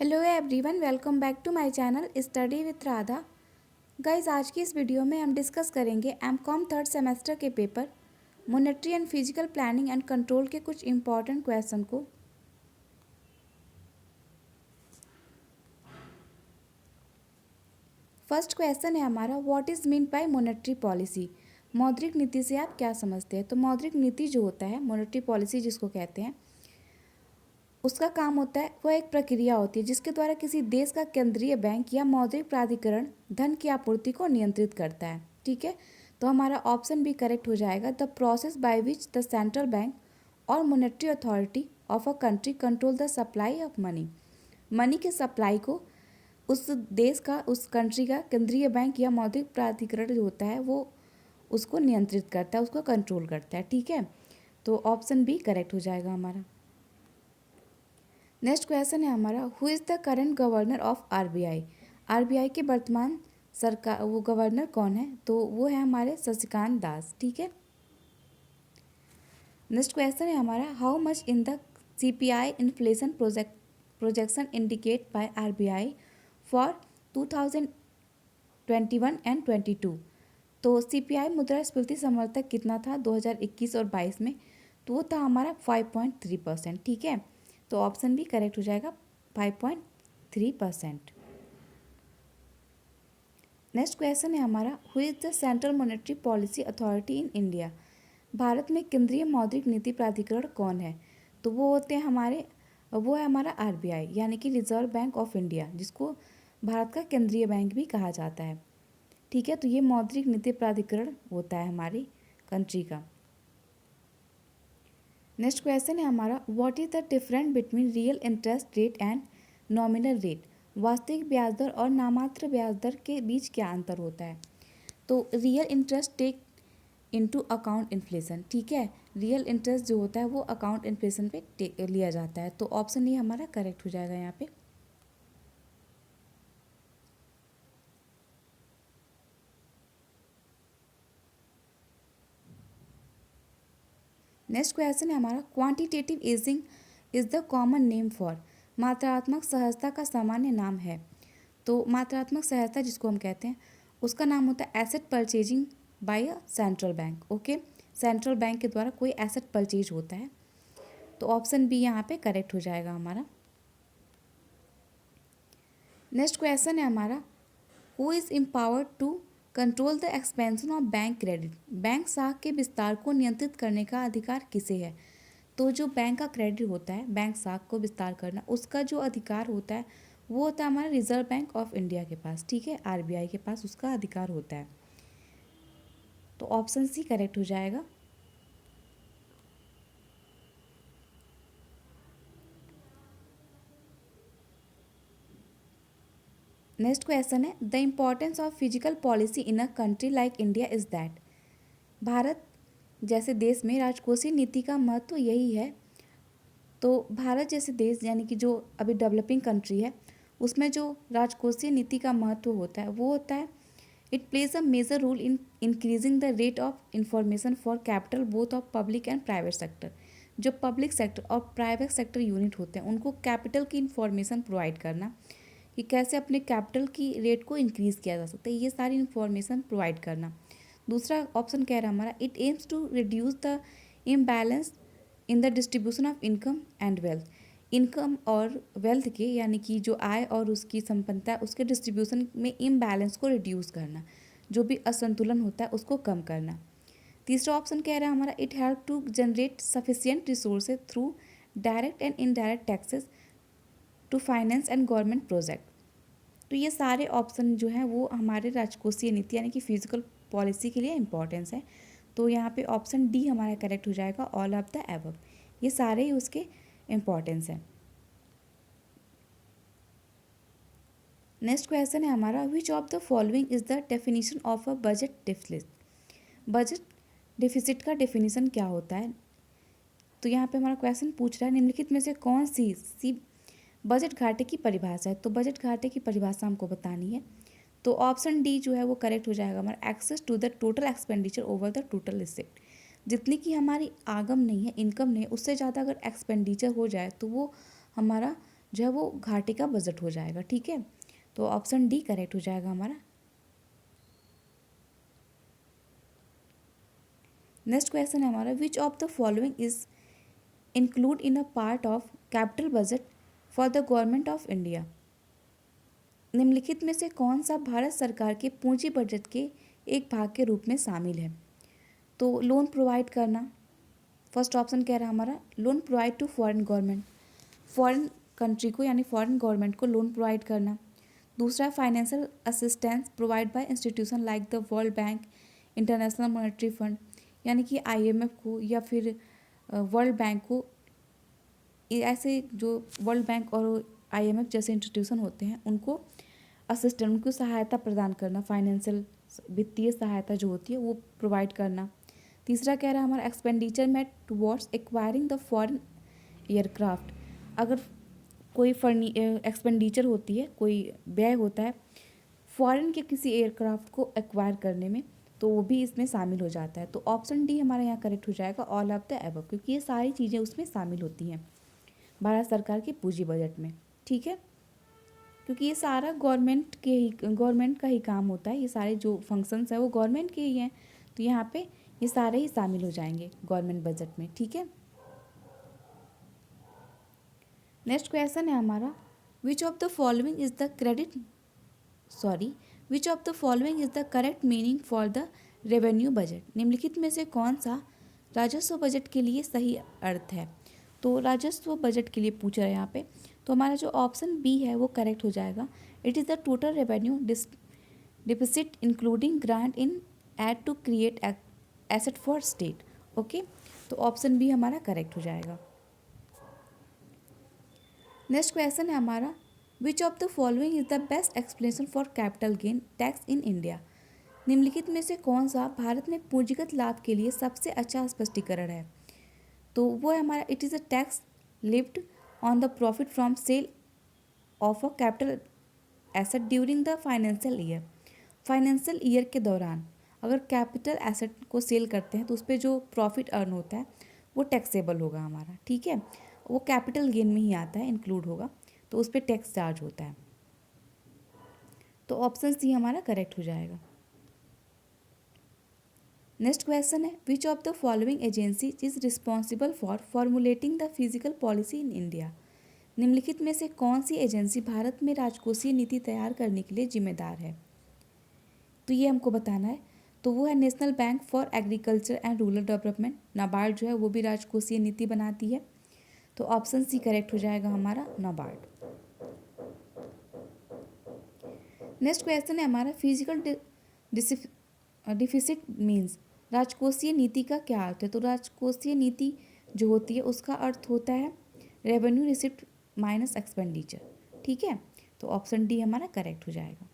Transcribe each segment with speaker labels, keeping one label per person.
Speaker 1: Hello everyone, welcome back to my channel study with Radha. Guys, आज की इस video में हम डिस्कस करेंगे एमकॉम थर्ड सेमेस्टर के paper monetary and physical planning and control के कुछ इंपॉर्टेंट क्वेश्चन को। फर्स्ट क्वेश्चन है हमारा, what is mean by monetary policy. मौद्रिक नीति से आप क्या समझते हैं? तो मौद्रिक नीति जो होता है, मॉनेटरी पॉलिसी जिसको कहते हैं, उसका काम होता है, वह एक प्रक्रिया होती है जिसके द्वारा किसी देश का केंद्रीय बैंक या मौद्रिक प्राधिकरण धन की आपूर्ति को नियंत्रित करता है। ठीक है, तो हमारा ऑप्शन भी करेक्ट हो जाएगा। The process by which the central bank और monetary authority of a country control the supply of money. Money के सप्लाई को उस देश का, उस कंट्री का केंद्रीय बैंक या मौद्रिक प्राधिकरण जो होता है वो उसको नियंत्रित करता है, उसको कंट्रोल करता है। ठीक है, तो ऑप्शन बी करेक्ट हो जाएगा हमारा। नेक्स्ट क्वेश्चन है हमारा, who is the current governor of RBI. RBI के वर्तमान सरकार वो गवर्नर कौन है? तो वो है हमारे शशिकांत दास। ठीक है, नेक्स्ट क्वेश्चन है हमारा, how much in the CPI inflation projection indicate by RBI for 2021 and 22। तो सीपीआई मुद्रास्फीति समर्थक कितना था 2021 और 22 में? तो वो था हमारा 5.3%। ठीक है, तो ऑप्शन भी करेक्ट हो जाएगा, 5.3%। नेक्स्ट क्वेश्चन है हमारा, who is the central monetary policy authority in India. Bharat में केंद्रीय मौद्रिक नीति प्राधिकरण कौन है? तो वो होते हैं वो है हमारा आरबीआई, यानी कि रिजर्व बैंक ऑफ इंडिया, जिसको भारत का केंद्रीय बैंक भी कहा जाता है। ठीक है, तो ये मौद्रिक नीति प्राधिकरण होता है हमारी कंट्री का। नेक्स्ट क्वेश्चन है हमारा, what is the difference between real interest rate and nominal rate. वास्तविक ब्याज दर और नामात्र ब्याज दर के बीच क्या अंतर होता है? तो real interest take into account inflation. ठीक है, रियल इंटरेस्ट जो होता है वो अकाउंट इन्फ्लेशन पे लिया जाता है। तो ऑप्शन ये हमारा करेक्ट हो जाएगा यहाँ पे। नेक्स्ट क्वेश्चन है हमारा, quantitative easing is the common name for. मात्रात्मक सहजता का सामान्य नाम है। तो मात्रात्मक सहजता जिसको हम कहते हैं उसका नाम होता है asset purchasing by a central bank. Okay, central bank के द्वारा कोई एसेट परचेज होता है। तो ऑप्शन बी यहाँ पे करेक्ट हो जाएगा हमारा। नेक्स्ट क्वेश्चन है हमारा, who is empowered to control the expansion of bank credit. Bank शाख के विस्तार को नियंत्रित करने का अधिकार किसे है? तो जो बैंक का क्रेडिट होता है, बैंक शाख को विस्तार करना, उसका जो अधिकार होता है वो होता है हमारा रिजर्व बैंक ऑफ इंडिया के पास। ठीक है, आरबीआई के पास उसका अधिकार होता है। तो ऑप्शन सी करेक्ट हो जाएगा। नेक्स्ट क्वेश्चन है, the importance of physical policy in a country like India is that. Bharat जैसे देश में राजकोषीय नीति का महत्व यही है। तो भारत जैसे देश, यानी कि जो अभी डेवलपिंग कंट्री है, उसमें जो राजकोषीय नीति का महत्व होता है वो होता है, it plays a major role in increasing the rate of information for capital both of public and private sector. जो पब्लिक सेक्टर और प्राइवेट सेक्टर यूनिट होते हैं उनको कैपिटल की इंफॉर्मेशन प्रोवाइड करना, कि कैसे अपने कैपिटल की रेट को इंक्रीज़ किया जा सकता है, ये सारी इंफॉर्मेशन प्रोवाइड करना। दूसरा ऑप्शन कह रहा है हमारा, it aims to reduce the imbalance in the distribution of income and wealth. Income और वेल्थ के, यानी कि जो आय और उसकी संपन्नता है उसके डिस्ट्रीब्यूशन में इम्बैलेंस को रिड्यूस करना, जो भी असंतुलन होता है उसको कम करना। तीसरा ऑप्शन कह रहा है हमारा, it help to generate sufficient resources through direct and indirect taxes to finance and government project. तो ये सारे ऑप्शन जो हैं वो हमारे राजकोषीय नीति यानी कि फिजिकल पॉलिसी के लिए इम्पोर्टेंस है। तो यहाँ पे ऑप्शन डी हमारा करेक्ट हो जाएगा, ऑल ऑफ द एबव। ये सारे ही उसके इम्पोर्टेंस हैं। नेक्स्ट क्वेश्चन है हमारा, which of the following is the definition of a budget deficit. Budget deficit का डेफिनेशन क्या होता है? तो यहाँ पे हमारा क्वेश्चन पूछ रहा है, निम्नलिखित में से कौन सी बजट घाटे की परिभाषा है? तो बजट घाटे की परिभाषा हमको बतानी है। तो ऑप्शन डी जो है वो करेक्ट हो जाएगा हमारा, excess to the total expenditure over the total receipt. जितनी की हमारी आगम नहीं है, इनकम नहीं है, उससे ज़्यादा अगर एक्सपेंडिचर हो जाए तो वो हमारा जो है वो घाटे का बजट हो जाएगा। ठीक है, तो ऑप्शन डी करेक्ट हो जाएगा हमारा। नेक्स्ट क्वेश्चन है हमारा, which of the following is include in a part of capital budget for the government of India. निम्नलिखित में से कौन सा भारत सरकार के पूंजी बजट के एक भाग के रूप में शामिल है। तो लोन प्रोवाइड करना, फर्स्ट ऑप्शन कह रहा है हमारा loan provide to foreign government, foreign country को यानी फॉरेन गवर्नमेंट को लोन प्रोवाइड करना। दूसरा, financial assistance provide by institution like the World Bank, International Monetary Fund, यानी कि आईएमएफ को या फिर वर्ल्ड बैंक को, ऐसे जो वर्ल्ड बैंक और आईएमएफ जैसे इंस्टीट्यूशन होते हैं उनको असिस्टेंट, उनको सहायता प्रदान करना, फाइनेंशियल वित्तीय सहायता जो होती है वो प्रोवाइड करना। तीसरा कह रहा है हमारा expenditure met towards acquiring the foreign aircraft, अगर कोई एक्सपेंडिचर होती है, कोई व्यय होता है फॉरेन के किसी एयरक्राफ्ट को एक्वायर करने में, तो वो भी इसमें शामिल हो जाता है। तो ऑप्शन डी हमारा यहाँ करेक्ट हो जाएगा, ऑल ऑफ द एबव, क्योंकि ये सारी चीज़ें उसमें शामिल होती हैं भारत सरकार के पूंजी बजट में। ठीक है, क्योंकि ये सारा गवर्नमेंट का ही काम होता है, ये सारे जो फंक्शंस हैं वो गवर्नमेंट के ही हैं, तो यहाँ पे ये सारे ही शामिल हो जाएंगे गवर्नमेंट बजट में। ठीक है, नेक्स्ट क्वेश्चन है हमारा, which of the following is the correct meaning for the revenue budget. निम्नलिखित में से कौन सा राजस्व बजट के लिए सही अर्थ है। तो राजस्व बजट के लिए पूछ रहे हैं यहाँ पे, तो हमारा जो ऑप्शन बी है वो करेक्ट हो जाएगा। It is the total revenue deficit including grant in aid to create asset for state. Okay, तो ऑप्शन बी हमारा करेक्ट हो जाएगा। नेक्स्ट क्वेश्चन है हमारा, which of the following is the best explanation for capital gain tax in India. निम्नलिखित में से कौन सा भारत में पूंजीगत लाभ के लिए सबसे अच्छा स्पष्टीकरण है। तो वो है हमारा, it is a tax levied on the profit from sale of a capital asset during the financial year. Financial year के दौरान अगर कैपिटल एसेट को सेल करते हैं तो उस पर जो प्रॉफिट अर्न होता है वो टैक्सेबल होगा हमारा। ठीक है, वो कैपिटल गेन में ही आता है, इंक्लूड होगा, तो उस पर टैक्स चार्ज होता है। तो ऑप्शन सी हमारा करेक्ट हो जाएगा। नेक्स्ट क्वेश्चन है, विच of the following agency is responsible for formulating the physical policy in India. निम्नलिखित में से कौन सी एजेंसी भारत में राजकोषीय नीति तैयार करने के लिए जिम्मेदार है। तो ये हमको बताना है, तो वो है national bank for agriculture and rural development, NABARD जो है वो भी राजकोषीय नीति बनाती है। तो ऑप्शन सी करेक्ट हो जाएगा हमारा, नाबार्ड। नेक्स्ट क्वेश्चन है हमारा, फिजिकल डिफिसिट मीन्स, राजकोषीय नीति का क्या अर्थ है। तो राजकोषीय नीति जो होती है उसका अर्थ होता है रेवेन्यू रिसिप्ट माइनस एक्सपेंडिचर। ठीक है, तो ऑप्शन डी हमारा करेक्ट हो जाएगा।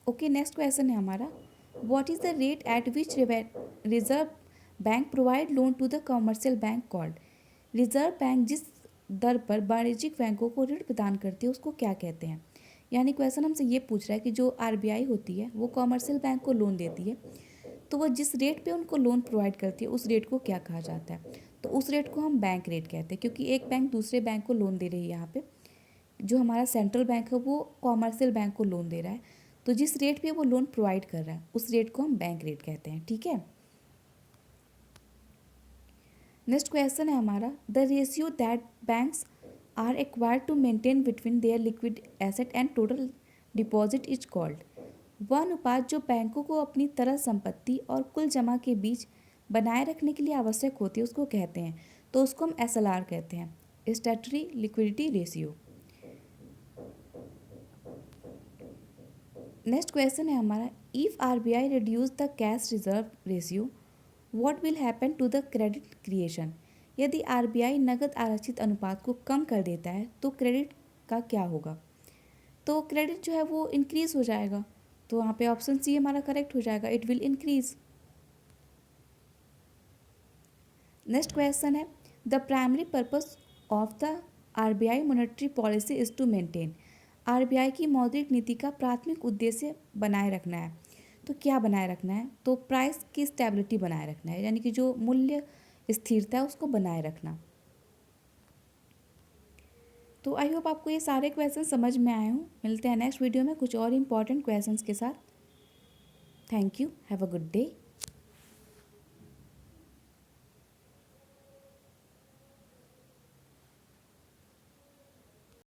Speaker 1: ओके, नेक्स्ट क्वेश्चन है हमारा, what is the rate at which Reserve Bank provide loan to the commercial bank called. Reserve Bank जिस दर पर वाणिज्यिक बैंकों को ऋण प्रदान करती है उसको क्या कहते हैं। यानी क्वेश्चन हमसे ये पूछ रहा है कि जो आरबीआई होती है वो कमर्शियल बैंक को लोन देती है, तो वो जिस रेट पे उनको लोन प्रोवाइड करती है उस रेट को क्या कहा जाता है। तो उस रेट को हम बैंक रेट कहते हैं, क्योंकि एक बैंक दूसरे बैंक को लोन दे रही है। यहाँ पे जो हमारा सेंट्रल बैंक है वो कॉमर्शियल बैंक को लोन दे रहा है, तो जिस रेट पे वो लोन प्रोवाइड कर रहा है उस रेट को हम बैंक रेट कहते हैं। ठीक है, नेक्स्ट क्वेश्चन है हमारा, the ratio that banks are acquired to maintain between their liquid asset and total deposit is called. वह अनुपात जो बैंकों को अपनी तरल संपत्ति और कुल जमा के बीच बनाए रखने के लिए आवश्यक होती है उसको कहते हैं। तो उसको हम एसएलआर कहते हैं, statutory liquidity ratio. Next question है हमारा, if RBI reduce the cash reserve ratio what will happen to the credit creation. यदि आरबीआई नगद आरक्षित अनुपात को कम कर देता है तो क्रेडिट का क्या होगा। तो क्रेडिट जो है वो इंक्रीज हो जाएगा, तो वहाँ पे ऑप्शन सी हमारा करेक्ट हो जाएगा, it will increase. Next question है, the primary purpose of the RBI monetary policy is to maintain. RBI की मौद्रिक नीति का प्राथमिक उद्देश्य बनाए रखना है। तो क्या बनाए रखना है, तो प्राइस की स्टेबिलिटी बनाए रखना है, यानी कि जो मूल्य स्थिरता है उसको बनाए रखना। तो आई होप आपको ये सारे क्वेश्चन समझ में आए हों। मिलते हैं नेक्स्ट वीडियो में कुछ और इंपॉर्टेंट क्वेश्चंस के साथ। Thank you, have a good day.